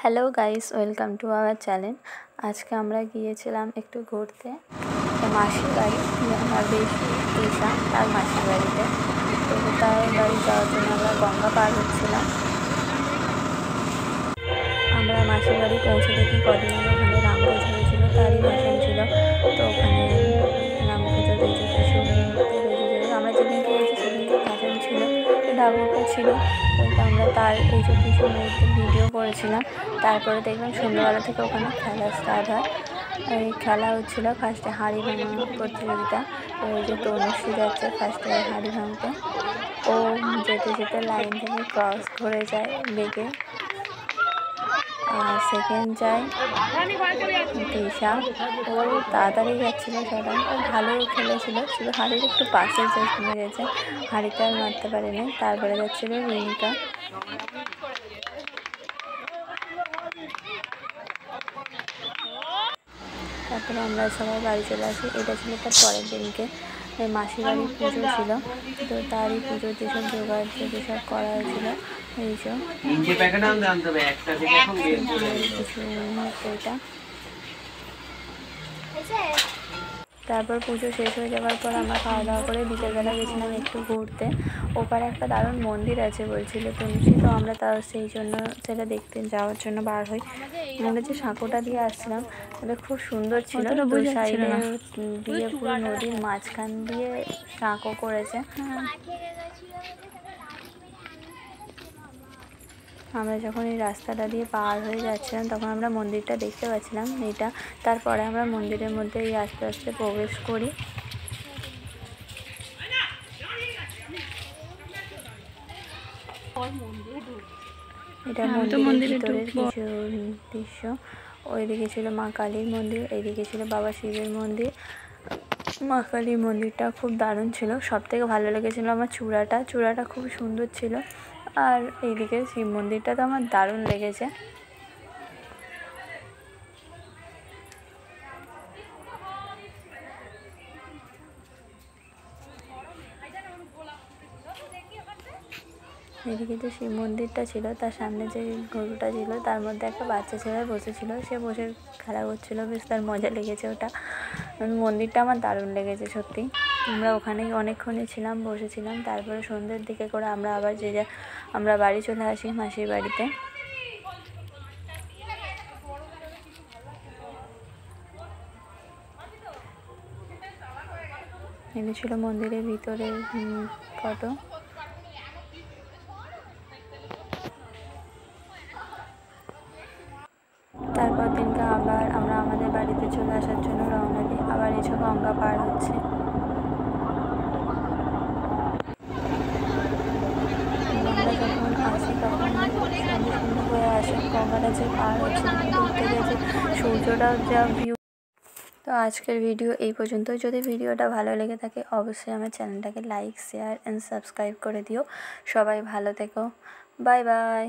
Hello guys, welcome to our channel. আজকে আমরা গিয়েছিলাম একটু ঘুরতে মাসির বাড়ি, আমার বেশি দিশা তার মাসির বাড়িতে। তো তার বাড়ি যাওয়ার জন্য আমরা গঙ্গা পার হচ্ছিলাম। আমরা মাসির বাড়ি পৌঁছে দেখি কদিন আগে ওখানে রাম পুজো হয়েছিল, তারই ভাষণ ছিল। তো ওখানে রাম পুজোর এই যে কিছু মুহূর্তে হয়েছে, আমরা যেদিনকে গেছি সেদিনকে ভাষণ ছিল, ঠাকুরটা ছিল। তো আমরা তার এই যে কিছু মুহূর্তে ভিডিও করেছিলাম। তারপরে দেখলাম সন্ধ্যাবেলা থেকে ওখানে খেলা স্টার্ট হয়। এই খেলা হচ্ছিলো ফার্স্টে হাঁড়ি ভাঙা প্রতিযোগিতা। তো এই যে তনুশ্রী যাচ্ছে ফার্স্টে হাঁড়ি ভাঙতে, ও যেতে যেতে লাইন থেকে ক্রস করে যায় বেগে, আর সেকেন্ড যায় দিশা। ও তাড়াতাড়ি যাচ্ছিলো, সবাই ও ভালো খেলেছিল, শুধু হাঁড়ির একটু পাশে জাস্ট কমে গেছে, হাঁড়িতে আর মারতে পারেনি। তারপরে যাচ্ছিলো রিনিকা। তারপরে আমরা সবাই বাড়ি চলে আসি। এটা ছিল তার পরের দিনকে মাসির বাড়ির পুজো ছিল। তো তারই পুজোর যেসব জোগাড় যেসব করা হয়েছিল এইসব কিছু মুহূর্তে এটা। তারপর পুজো শেষ হয়ে যাওয়ার পর আমরা খাওয়া দাওয়া করে বিকেলবেলা গেছিলাম একটু ঘুরতে। ওপারে একটা দারুণ মন্দির আছে বলছিল তনুশ্রী, তো আমরা তার সেই জন্য সেটা দেখতে যাওয়ার জন্য বার হই। আমরা যে সাঁকোটা দিয়ে আসছিলাম ওটা খুব সুন্দর ছিল, দু সাইডে দিয়ে পুরো নদীর মাঝখান দিয়ে সাঁকো করেছে। আমরা যখন এই রাস্তাটা দিয়ে পার হয়ে যাচ্ছিলাম তখন আমরা মন্দিরটা দেখতে পাচ্ছিলাম এইটা। তারপরে আমরা মন্দিরের মধ্যে এই আস্তে আস্তে প্রবেশ করি। এটা মন্দিরের ভিতরের কিছু দৃশ্য। ওইদিকে ছিল মা কালীর মন্দির, এইদিকে ছিল বাবা শিবের মন্দির। মা কালীর মন্দিরটা খুব দারুণ ছিল, সব থেকে ভালো লেগেছিলো আমার চূড়াটা খুব সুন্দর ছিল। আর এইদিকে শিব মন্দিরটা তো আমার দারুণ লেগেছে। এদিকে যে শিব মন্দিরটা ছিল তার সামনে যে গরুটা ছিল তার মধ্যে একটা বাচ্চা ছেলে বসেছিল, সে বসে খেলা করছিল, বেশ তার মজা লেগেছে ওটা। মন্দিরটা আমার দারুণ লেগেছে সত্যি। আমরা ওখানেই অনেকক্ষণই ছিলাম, বসেছিলাম। তারপরে সন্ধ্যের দিকে করে আমরা আবার আমরা বাড়ি চলে আসি মাসির বাড়িতে। এগুলো ছিল মন্দিরের ভিতরের ফটো। তারপর দিনকে আবার আমরা আমাদের বাড়িতে চলে আসার জন্য রওনা দিই। আবার এসব গঙ্গা পার হচ্ছে। আমরা যখন আসি তখন সন্ধ্যে হয়ে আসে, গঙ্গাটা যে পার হচ্ছে দূর থেকে যে সূর্যটাও যা ভিউ। তো আজকের ভিডিও এই পর্যন্ত। যদি ভিডিওটা ভালো লেগে থাকে অবশ্যই আমার চ্যানেলটাকে লাইক, শেয়ার অ্যান্ড সাবস্ক্রাইব করে দিও। সবাই ভালো থেকো, বাই বাই।